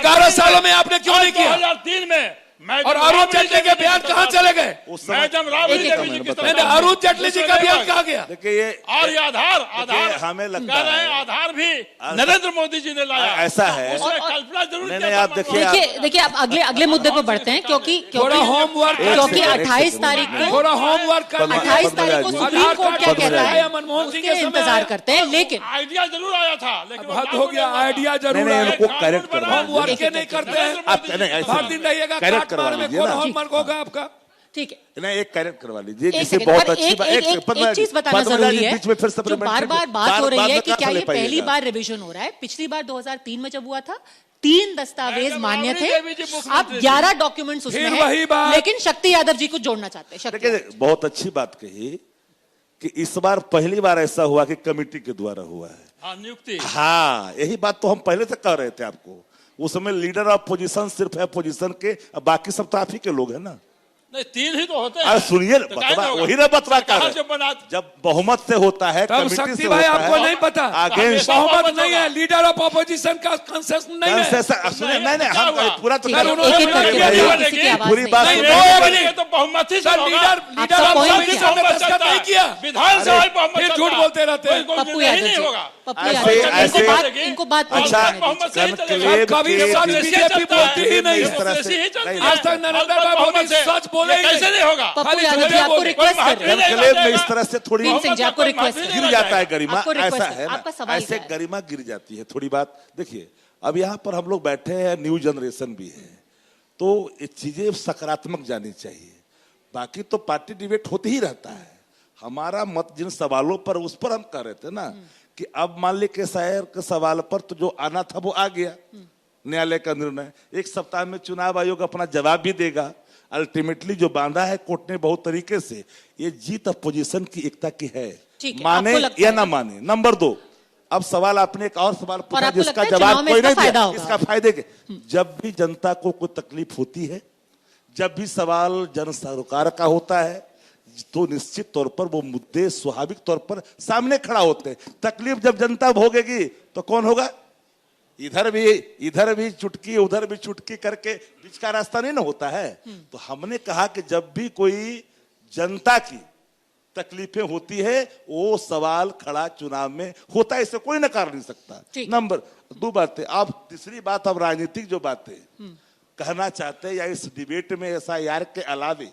11 सालों में आपने क्यों नहीं किया? 2003 में और अरुण जेटली के बयान कहाँ चले गए? उस मैं समय जब राबड़ी एक- एक देवी जी की नहीं, नहीं, अरुण जेटली जी का बयान कहाँ गया? देखिए ये और ये आधार हमें लगता कह रहे हैं है- आधार भी नरेंद्र मोदी जी ने लाया। ऐसा है। उसने कल्पना जरूर नहीं, किया नहीं, था आप देखिए, देखिए देखिए, अब अगले मुद्दे पर बढ़ते हैं, क्योंकि थोड़ा होमवर्क क्योंकि एक 28 सेकंड, तारीख को थोड़ा होमवर्क करना। 28 तारीख को आधार सुप्रीम कार्ड कोर्ट क्या पद्म कहता राजा है, मनमोहन सिंह के उसके समय इंतजार आया। करते हैं। लेकिन आइडिया जरूर आया था, लेकिन वो हद लागू हो गया, नहीं हुआ था। आइडिया जरूर नहीं, है। नहीं, इनको करेक्ट करवा होमवर्क दीजिए। के नहीं करते हैं। आप नहीं ऐसे हर दिन रहिएगा करेक्ट काट करवा मार में, लीजिए कौन ना। होमवर्क होगा आपका? ठीक है, नहीं, एक करेक्ट करवा लीजिए, एक जिससे सेकंड, बहुत पर अच्छी बात। एक चीज बताना जरूरी है, बीच में फिर जो बार बार बात हो रही है कि क्या ये पहली पाइएगा। बार रिवीजन हो रहा है। पिछली बार 2003 में जब हुआ था, 3 दस्तावेज मैडम, मान्य थे, राबड़ी देवी जी मुख्यमंत्री अब 11 डॉक्यूमेंट्स उसमें फिर वही है, बात। लेकिन शक्ति यादव जी को जोड़ना चाहते हैं। शक्ति देखिए बहुत अच्छी बात कही कि इस बार पहली बार ऐसा हुआ कि कमेटी के द्वारा हुआ है। हाँ, नियुक्ति। हाँ, यही बात तो हम पहले से कह रहे थे आपको। उस समय लीडर ऑफ पोजीशन सिर्फ है पोजीशन के, अब बाकी सब तो आप ही के लोग हैं ना। नहीं, 3 ही तो होते हैं। अरे सुनिए, तो काहे बतवा होगा? वही ना बतवा कर कहाँ रहे। से बना- जब बहुमत से होता है, तब कमेटी शक्ति से भाई होता आपको है, नहीं पता, अगेंस्ट बहुमत नहीं है, लीडर ऑफ अपोजिशन का कंसेशन नहीं है। सुनिए, नहीं नहीं, हम क्या हुआ? पूरा तो ठीक है, सर, एक उन्होंने एक करके बोला बोलिए, कि किसी की आवाज पूरी नहीं बात है। नहीं, सुनो। नहीं, नहीं, ये तो बहुमत ही से सर, होगा। लीडर आपका ऑफ point अपोजिशन क्या? ने दस्तखत नहीं किया। विधानसभा में बहुमत फिर चलता झूठ है। बोलते रहते हैं। कोई पप्पू निर्णय यादव ही नहीं जी, होगा। पप्पू ऐसे- यादव जी, ऐसे- इनको बात पूरी अच्छा, करने दीजिए। बहुमत से ही चलेगा। कनक्लेव कभी के सच जिस- बीजेपी बोलती ही नहीं इस है। तरह से ऐसे ही चलती नहीं, है। आज तक नरेंद्र भाई मोदी सच बोले ही कैसे नहीं। नहीं होगा? पप्पू खाली यादव जी, झूठे आपको बोल- रिक्वेस्ट कर रहे हैं। कनक्लेव में इस तरह से थोड़ी भीम सिंह जी, आपको रिक्वेस्ट कर रहे गिर हैं। जाता है गरिमा। आपको रिक्वेस्ट ऐसा है। है ना, आपका सवाल ऐसे क्या है? गरिमा गिर जाती है थोड़ी बात। देखिए अब यहाँ पर हम लोग बैठे हैं, न्यू जनरेशन भी है, तो ये चीजें सकारात्मक जानी चाहिए। बाकी तो पार्टी डिबेट होते ही रहता है। हमारा मत जिन सवालों पर, उस पर हम कह रहे थे ना कि अब मान ली के शायर के सवाल पर तो जो आना था वो आ गया, न्यायालय का निर्णय। 1 सप्ताह में चुनाव आयोग अपना जवाब भी देगा। अल्टीमेटली जो बांधा है कोर्ट ने बहुत तरीके से, ये जीत अपोजिशन की एकता की है, ठीक है, माने आपको लगता या है? ना माने। नंबर 2, अब सवाल आपने एक और सवाल पूछा आपको जिसका लगता है जवाब चुनाव में कोई इसका नहीं फायदा दिया। होगा? इसका फायदे के, जब भी जनता को कोई तकलीफ होती है, जब भी सवाल जन सरोकार का होता है, तो निश्चित तौर पर वो मुद्दे स्वाभाविक तौर पर सामने खड़ा होते हैं। तकलीफ जब जनता भोगेगी तो कौन होगा? इधर भी चुटकी, उधर भी चुटकी करके बीच का रास्ता नहीं ना होता है। तो हमने कहा कि जब भी कोई जनता की तकलीफें होती है, वो सवाल खड़ा चुनाव में होता है, इसे कोई नकार नहीं सकता। ठीक। नंबर 2 बातें। आप तीसरी बात, अब राजनीतिक जो बातें कहना चाहते हैं या इस डिबेट में SIR के अलावे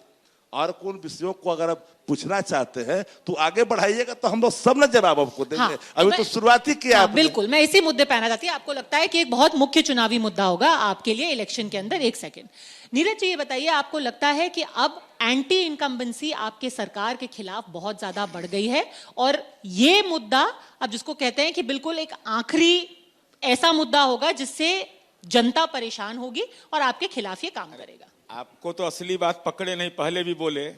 और कौन विषयों को अगर आप पूछना चाहते हैं तो आगे बढ़ाइएगा, तो हम लोग सब ना जवाब आपको देंगे। हाँ, अभी मैं- तो शुरुआती किया हाँ, आपने। बिल्कुल, मैं इसी मुद्दे पे आना चाहती हूँ। आपको लगता है कि एक बहुत मुख्य चुनावी मुद्दा होगा आपके लिए इलेक्शन के अंदर? 1 सेकंड नीरज जी, ये बताइए, आपको लगता है कि अब एंटी इनकम्बेंसी आपके सरकार के खिलाफ बहुत ज्यादा बढ़ गई है, और ये मुद्दा अब जिसको कहते हैं कि बिल्कुल एक आखिरी ऐसा मुद्दा होगा जिससे जनता परेशान होगी और आपके खिलाफ ये काम करेगा? आपको तो असली बात पकड़े नहीं, पहले भी बोले।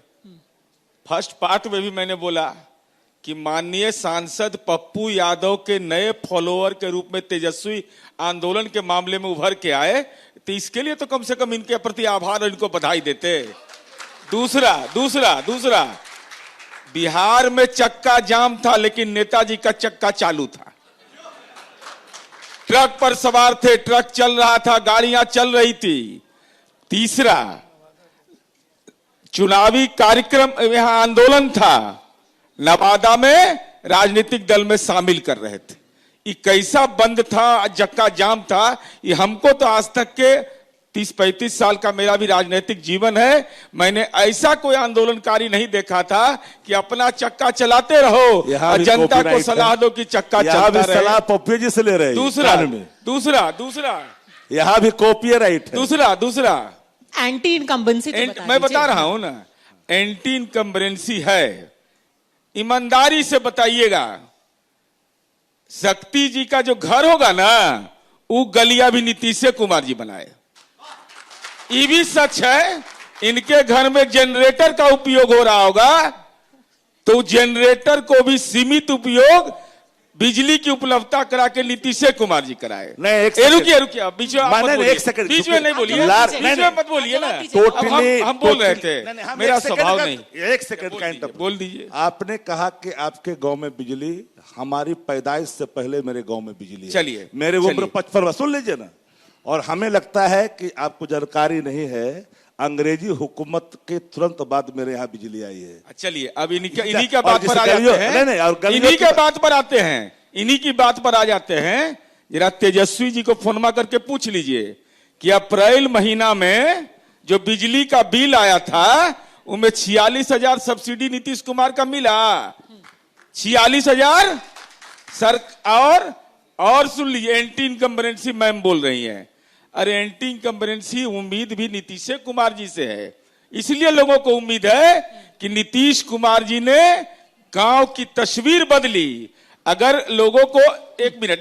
फर्स्ट पार्ट में भी मैंने बोला कि माननीय सांसद पप्पू यादव के नए फॉलोअर के रूप में तेजस्वी आंदोलन के मामले में उभर के आए, तो इसके लिए तो कम से कम इनके प्रति आभार और इनको बधाई देते। दूसरा बिहार में चक्का जाम था, लेकिन नेताजी का चक्का चालू था। ट्रक पर सवार थे, ट्रक चल रहा था, गाड़ियां चल रही थी। तीसरा, चुनावी कार्यक्रम, यहां आंदोलन था, नवादा में राजनीतिक दल में शामिल कर रहे थे। ये कैसा बंद था, चक्का जाम था, ये हमको तो आज तक के 30-35 साल का मेरा भी राजनीतिक जीवन है। मैंने ऐसा कोई आंदोलनकारी नहीं देखा था कि अपना चक्का चलाते रहो यहाँ और भी जनता को copyright सलाह है। दो कि चक्का यहाँ भी चलता रहे। सलाह पप्पू जी से ले रहे हैं दूसरा कान में। दूसरा यहाँ भी कॉपीराइट है। दूसरा एंटी इनकम्बेंसी तो मैं बता रहा हूं ना, एंटी इनकम्बरेंसी है। ईमानदारी से बताइएगा, शक्ति जी का जो घर होगा ना, वो गलिया भी नीतीश कुमार जी बनाए। ये भी सच है। इनके घर में जनरेटर का उपयोग हो रहा होगा, तो जनरेटर को भी सीमित उपयोग बिजली की उपलब्धता करा के नीतीश कुमार जी कराए। नहीं, एक सेकंड। रुकिए बीच में आप मत नहीं, बोलिए। एक सेकंड। बीच में नहीं बोलिए, लार- बीच नहीं, में मत बोलिए ना। टोटली हम बोल रहे थे, मेरा स्वभाव नहीं। एक सेकंड का इंटर बोल दीजिए। आपने कहा कि आपके गांव में बिजली, हमारी पैदाइश से पहले मेरे गांव में बिजली है। चलिए, मेरे उम्र चलिए। 55 सुन लीजिए ना। और हमें लगता है कि आपको जानकारी नहीं है, अंग्रेजी हुकूमत के तुरंत बाद मेरे यहाँ बिजली आई है। चलिए, अब इन्हीं के और बात जिस पर आ गलियों- जाते हैं। नहीं, और गलियों इन्हीं की के बात पर आते हैं, इन्हीं की बात पर आ जाते हैं। जरा तेजस्वी जी को फोनमा करके पूछ लीजिए कि अप्रैल महीना में जो बिजली का बिल आया था, उनमें 46,000 सब्सिडी नीतीश कुमार का मिला। 46,000 सर। और सुन लीजिए, एंटी इनकम्बरेंसी मैम बोल रही हैं। अरे एंटी इनकम्बरेंसी उम्मीद भी नीतीश कुमार जी से है। इसलिए लोगों को उम्मीद है कि नीतीश कुमार जी ने गांव की तस्वीर बदली। अगर लोगों को एक मिनट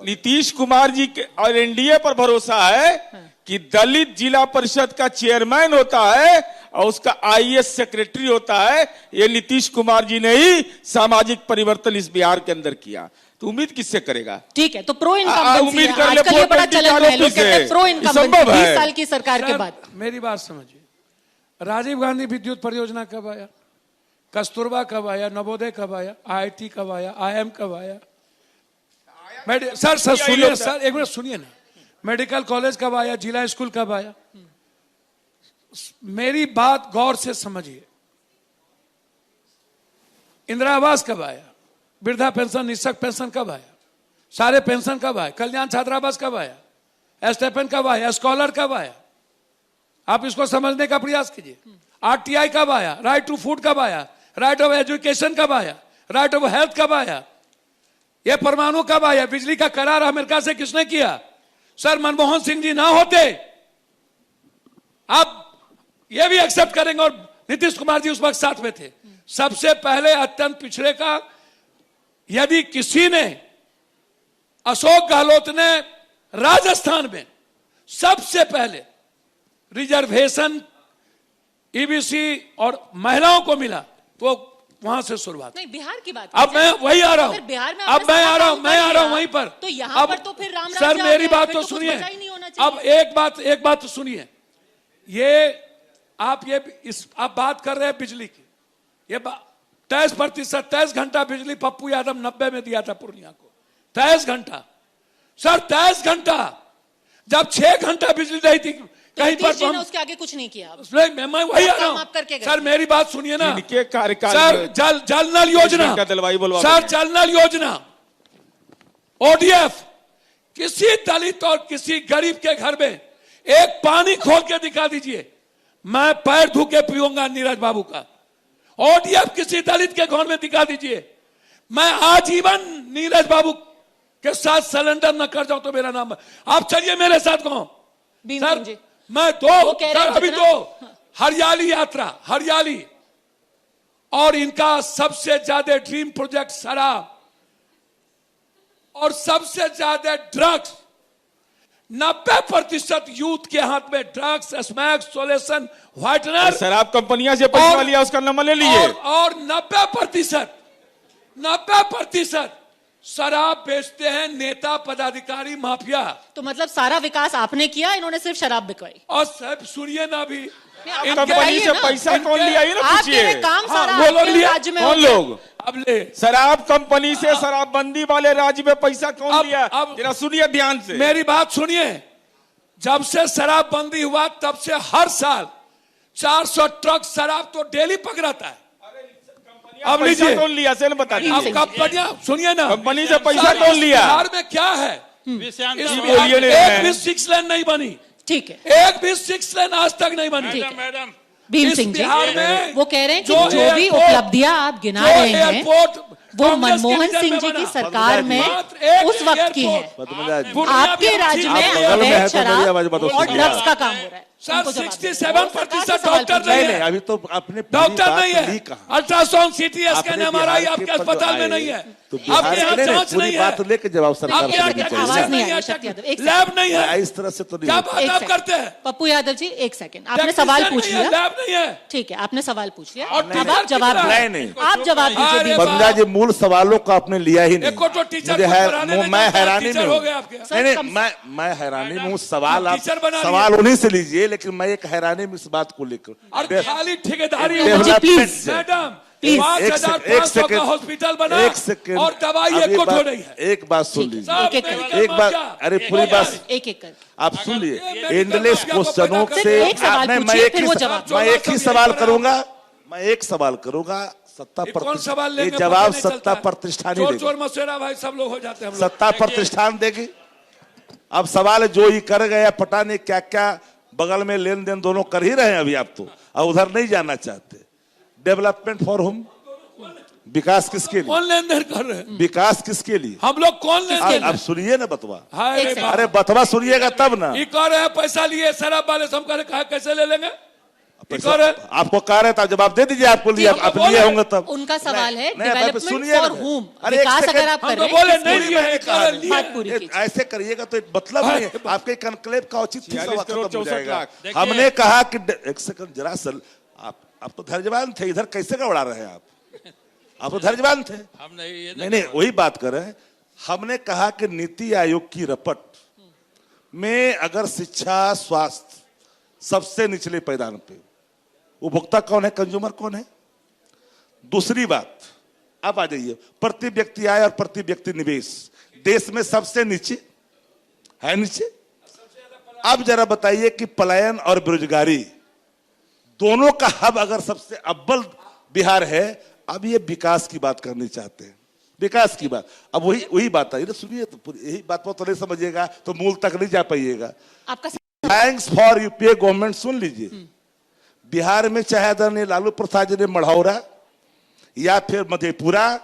नीतीश कुमार जी के और एनडीए पर भरोसा है कि दलित जिला परिषद का चेयरमैन होता है और उसका आईएएस सेक्रेटरी होता है, ये नीतीश कुमार जी ने ही सामाजिक परिवर्तन इस बिहार के अंदर किया, तो उम्मीद किससे करेगा? ठीक है, तो प्रो इनकम्बेंसी उम्मीद कर ले आजकल ये बड़ा 420 चलन है। लोग कहते हैं प्रो संभव इनकम्बेंसी है। 20 साल की सरकार के सर, बाद। मेरी बात समझिए, राजीव गांधी विद्युत परियोजना कब आया, कस्तूरबा कब आया, नवोदय कब आया, आईआईटी कब आया, आईएम कब आया? सर सुनिए, सर एक मिनट सुनिए ना। मेडिकल कॉलेज कब आया, जिला स्कूल कब आया? मेरी बात गौर से समझिए। इंदिरा आवास कब आया, वृद्धा पेंशन, निःशक्त पेंशन कब आया, सारे पेंशन कब आए, कल्याण छात्रावास कब आया, एस्टेपन कब आया, स्कॉलर कब आया? आप इसको समझने का प्रयास कीजिए। आरटीआई कब आया, राइट टू फूड कब आया, राइट ऑफ एजुकेशन कब आया, राइट ऑफ हेल्थ कब आया, ये परमाणु कब आया, बिजली का करार अमेरिका से किसने किया? सर मनमोहन सिंह जी ना होते, आप ये भी एक्सेप्ट करेंगे, और नीतीश कुमार जी उस वक्त साथ में थे। सबसे पहले अत्यंत पिछड़े का, यदि किसी ने, अशोक गहलोत ने राजस्थान में सबसे पहले रिजर्वेशन ईबीसी और महिलाओं को मिला, तो वहां से शुरुआत। नहीं, बिहार की बात अब मैं वही आ रहा हूं, बिहार में अब मैं आ रहा हूं वहीं पर। तो यहाँ अब पर तो फिर राम सर राज्य आ मेरी गया, बात फिर तो कुछ सुनिए। बचा ही नहीं होना चाहिए। अब एक बात तो सुनिए। आप बात कर रहे हैं बिजली की, ये 23%, 23 घंटा बिजली पप्पू यादव 90 में दिया था पूर्णिया को। 23 घंटा सर, 23 घंटा, जब 6 घंटा बिजली नहीं थी कहीं पर, तो उसके आगे कुछ नहीं किया। मैं वही आ रहा आप करके हूं। गए। सर मेरी बात सुनिए ना। इनके कार्यकाल सर में जल नल योजना, दलवाई बुलवा सर देंगे। जल नल योजना, ओडीएफ, किसी दलित और किसी गरीब के घर में एक पानी खोल के दिखा दीजिए, मैं पैर धो के पीऊंगा नीरज बाबू का। ओडीएफ किसी दलित के घर में दिखा दीजिए, मैं आजीवन नीरज बाबू के साथ सिलेंडर न कर जाऊं तो मेरा नाम। आप चलिए मेरे साथ कहो सर, मैं अभी तो हरियाली यात्रा, हरियाली, और इनका सबसे ज्यादा ड्रीम प्रोजेक्ट शराब, और सबसे ज्यादा ड्रग्स। 90% यूथ के हाथ में ड्रग्स, स्मैक्स, सोलेशन, व्हाइटनर। शराब कंपनियां से पैसा लिया, उसका नंबर ले लिए। और 90% शराब बेचते हैं नेता, पदाधिकारी, माफिया। तो मतलब सारा विकास आपने किया, इन्होंने सिर्फ शराब बिकवाई। और सब सुनिए ना, भी कंपनी से पैसा कौन लिया, ये ना आप पूछिए। कह रहे काम सारा वो लोग आपके लिए, राज्य में कौन हो गया। लोग? अब ले शराब कंपनी से शराबबंदी वाले राज्य में पैसा कौन अब- लिया? अब- जरा सुनिए ध्यान से। मेरी बात सुनिए। जब से शराब बंदी हुआ तब से हर साल 400 ट्रक शराब तो डेली पकड़ाता है। अब पैसा लीजिए, कौन लिया से बता अब दीजिए। कंपनियां सुनिए ना, कंपनी से पैसा सर, कौन लिया? बिहार में क्या है, विषयांतर इस में बिहार में बोलिए नहीं एक है। भी 6 लेन नहीं बनी। ठीक है। एक भी 6 लेन आज तक नहीं बनी। मैडम मैडम भीम इस सिंह जी बिहार में वो कह रहे हैं कि जो जो भी एयरपोर्ट- उपलब्धियां आप गिना जो रहे हैं एयरपोर्ट वो कांग्रेस के मनमोहन विजन सिंह में जी की बना। सरकार में मात्र एक उस वक्त की है। एयरपोर्ट। पद्मजा जी, बुनियादी आपके राज्य में आप बगल में है अवैध तो मेरी आवाज शराब मत और सुनिए ड्रग्स आप। का काम हो रहा है। सर उनको जवाब दीजिए। 67% सरकार से सवाल डॉक्टर पूछिए। नहीं नहीं है। अभी तो आपने पूरी डॉक्टर बात नहीं ली है। कहाँ? अल्ट्रासाउंड सीटी स्कैन आपने एमआरआई बिहार आपके के पर जो अस्पताल में आए, नहीं है। तो बिहार आपके यहाँ के जांच पूरी नहीं बात है। लेके जवाब सरकार आपके से यहाँ लेनी क्या चाहिए आवाज नहीं ना। आ रही, शक्ति यादव, एक लैब नहीं है। इस तरह से तो नहीं क्या होता। बात एक आप सेकंड। करते हैं? पप्पू यादव जी एक सेकंड, आपने सवाल पूछ टेक्नीशियन नहीं है, लिया। लैब नहीं है। ठीक है, आपने सवाल पूछ लिया। और अब टीचर आप जवाब कितना है? दीजिए। नहीं, आप जवाब दीजिए। अरे भीम बाप। सिंह। पद्मजा जी मूल सवालों को आपने लिया ही नहीं। एको तो टीचर मुझे कुछ है पढ़ाने नहीं मैं जानता, हैरानी टीचर में हो हूँ। गए आपके। सर, नहीं कम नहीं मैं हैरानी में हूँ। सवाल आप टीचर बना सवाल उन्हीं से लीजिए, लेकिन मैं एक हैरानी में इस बात को लेकर और खाली ठेकेदारी जी, हो। प्लीज। Madam please. 5,500 का हॉस्पिटल बना एक सेकंड और दवाई एक कोट हो रही है। एक बात सुन लीजिए। सब एक-एक मेडिकल एक बात माफिया। अरे पूरी बात एक एक करके आप सुन लिए। मेडिकल एंडलेस माफिया को क्वेश्चनों पैदा से करके एक सवाल नहीं, पूछिए, फिर वो जवाब। मैं एक ही सब सवाल यही करूंगा। मैं एक सवाल करूंगा। सत्ता ये कौन सवाल प्रतिष्ठान ये लेंगे? जवाब पता नहीं चलता सत्ता है। प्रतिष्ठान ही चोर देगी। चोर मसेरा भाई सब लोग हो जाते हैं हम लोग। सत्ता प्रतिष्ठान देगी। अब सवाल जो ही कर गया पता नहीं क्या क्या बगल में लेन देन दोनों कर ही रहे हैं अभी आप तो, और उधर नहीं जाना चाहते। डेवलपमेंट फॉर होम, विकास किसके लिए? कौन लेन देन कर रहे हैं? विकास किसके लिए? हम लोग कौन लेन देन? आप सुनिए ना बतवा। हाय एक रे सेकंड। बाप। अरे बतवा सुनिएगा तब ना। ये कह रहे हैं पैसा लिए शराब वाले से, हम कह रहे हैं कैसे ले लेंगे? ये कह रहे हैं आपको कह रहे था जवाब दे दीजिए। आपको लिए जी, आप बोले। लिए होंगे तब। उनका सवाल है नहीं, आप डेवलपमेंट सुनिए फॉर ना। होम, अरे एक विकास सेकंड, अगर आप हम कर तो रहे बोले हैं नहीं किस लिए हैं, कहा कह नहीं। लिए बात हैं। पूरी कीजिए। ऐसे करिएगा तो एक मतलब नहीं है। आपके कनक्लेव का औचित्य 46 सवा करोड़ खत्म हो 64 जाएगा। लाख। देखिए। हमने कहा कि एक सेकंड जरा सल आप तो धैर्यवान थे। इधर कैसे गड़बड़ा रहे हैं आप तो धैर्यवान थे। हम नहीं ये नहीं वही बात कर रहे हैं। हमने कहा कि नीति आयोग की रपट में अगर शिक्षा स्वास्थ्य सबसे निचले पैदान पे, उपभोक्ता कौन है? कंज्यूमर कौन है? दूसरी बात, अब आ जाइए प्रति व्यक्ति आय और प्रति व्यक्ति निवेश देश में सबसे नीचे है। नीचे। अब जरा बताइए कि पलायन और बेरोजगारी दोनों का हब अगर सबसे अव्वल बिहार है, अब ये विकास की बात करनी चाहते हैं। विकास की बात। अब वही बात है। सुनिए तो यही बात पर तो नहीं समझिएगा तो मूल तक नहीं जा पाइएगा। आपका थैंक्स फॉर यूपीए गवर्नमेंट। सुन लीजिए, बिहार में चाहे आदरणीय लालू प्रसाद जी ने मढ़ौरा या फिर मधेपुरा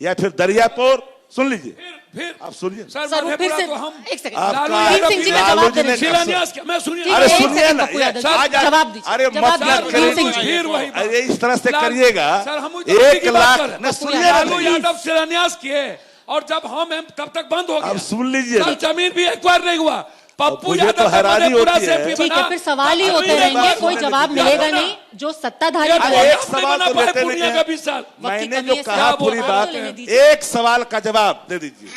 या फिर दरियापुर, सुन लीजिए फिर आप सुनिए। सर सर वो फिर मधेपुरा से तो हम एक सेकंड आपका- भीम सिंह जी का लालू जवाब जी दे ने दीजिए। शिलान्यास क्या? मैं सुनिए। ठीक अरे है, एक सुनिए सेकंड ना, पप्पू यादव जी, आज- जवाब दीजिए। अरे जवाब मत दीजिए, करिए। भीम सिंह जी। फिर वही बात। अरे इस तरह से लाल- करिएगा। सर हम 1 लाख नहीं नहीं, सुनिए ना। लालू यादव शिलान्यास किए और जब हम तब तक बंद हो गया। अब सुन लीजिए। सर जमीन भी एक्वायर नहीं हुआ। पप्पू मुझे यादव तो हैरानी मधेपुरा होती से है। भी ठीक है, बना। फिर सवाल ही अब होते अगली रहेंगे, बात कोई सुनने जवाब दीजिए। मिलेगा क्या नहीं। जो सत्ताधारी यार, लोग अरे हैं, एक सवाल तो बना लेते पूर्णिया नहीं का है। 20 साल। मैंने कमी जो है, कहा सब पूरी आप बात, लेने दीजिए। एक सवाल का जवाब दे दीजिए।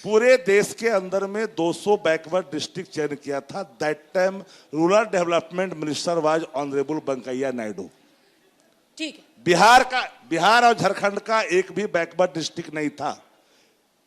पूरे देश के अंदर में 200 बैकवर्ड डिस्ट्रिक्ट चयन किया था। That time rural development minister was honourable Venkaiah Naidu. ठीक है, बिहार और झारखंड का एक भी बैकवर्ड डिस्ट्रिक्ट नहीं था।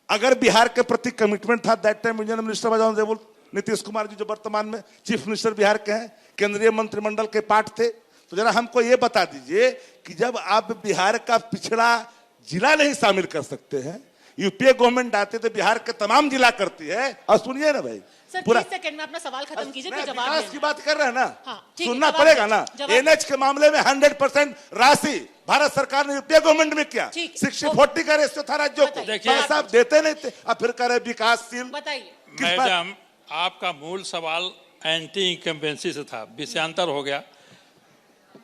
अगर बिहार के प्रति कमिटमेंट था, that time union minister was honourable Nitish Kumar ji, जो वर्तमान में चीफ मिनिस्टर बिहार के हैं, केंद्रीय मंत्रिमंडल के पार्ट थे। तो जरा हमको ये बता दीजिए कि जब आप बिहार का पिछड़ा जिला नहीं शामिल कर सकते हैं, यूपीए गवर्नमेंट आते तो बिहार के तमाम जिला करती है। और सुनिए ना भाई, सर पूरा 30 सेकंड में अपना सवाल खत्म कीजिए मैं फिर जवाब विकास देना। की बात कर रहे हैं ना। हाँ, ठीक है, सुनना जवाब पड़ेगा ना। जवाब- एनएच के मामले में 100% राशि भारत सरकार ने यूपीए गवर्नमेंट में किया। ठीक है। 60-40 का रेशियो था राज्यों को। बताइए। पैसा आप देते नहीं थे, अब फिर कह रहे विकासशील। बताइए। किस बात? मैडम आपका मूल सवाल एंटी इंकम्बेंसी से था, विषयांतर हो गया।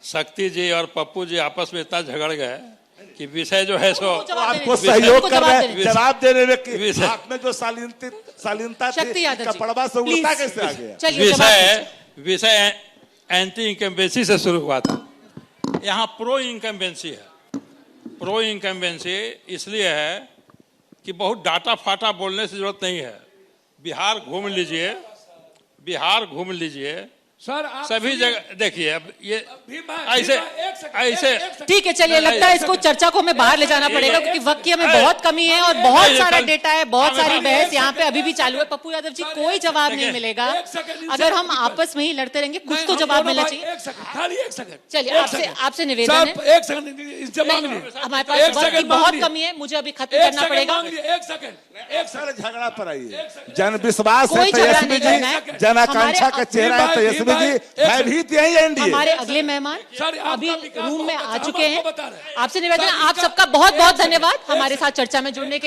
शक्ति जी और पप्पू जी आपस में इतना झगड़ गए कि विषय जो है सो उनको जवाब देने आपको दीजिए। सहयोग उनको कर जवाब रहे देने हैं, दीजिए। जवाब देने में कि विषय- आप में जो शालीनता शक्ति थी, यादव जी, कपड़वा से प्लीज। उड़ता कैसे आ गया? चलिए जवाब दीजिए। विषय एंटी इंकम्बेंसी से शुरू हुआ था। यहाँ प्रो इंकम्बेंसी है। प्रो इंकम्बेंसी इसलिए है कि बहुत डाटा फाटा बोलने से जरूरत नहीं है। बिहार घूम लीजिए, सर आप सभी जगह देखिए अब ये भीमा, ऐसे भीमा, एक सेकंड, ऐसे एक सेकंड। ठीक है, चलिए लगता है इसको चर्चा को हमें बाहर ले जाना पड़ेगा क्योंकि वक्त की हमें बहुत कमी है और बहुत सारा डेटा है, बहुत सारी बहस यहाँ पे अभी भी चालू है। पप्पू यादव जी, कोई जवाब नहीं मिलेगा अगर हम आपस में ही लड़ते रहेंगे। कुछ तो जवाब मिलना चाहिए। एक सेकंड, खाली एक सेकंड। चलिए, आपसे निवेदन है, एक सेकंड जवाब नहीं, लीजिए। हमारे पास वक्त की बहुत कमी है, मुझे अभी खत्म करना पड़ेगा। एक सेकंड, एक सर झगड़ा पर आइए। जन विश्वास है कोई झगड़ा तेजस्वी नहीं करना है। जी, जन आकांक्षा का हमारे- चेहरा है तेजस्वी जी, भयभीत यही है एनडीए। हमारे अगले मेहमान सर, आपका अभी विकास रूम में बहुत आ अच्छा, चुके हम हैं। आपको बता रहे हैं। आपसे निवेदन है, सर, आप इसका- सबका बहुत बहुत एक सेकंड, धन्यवाद एक हमारे साथ चर्चा में जुड़ने के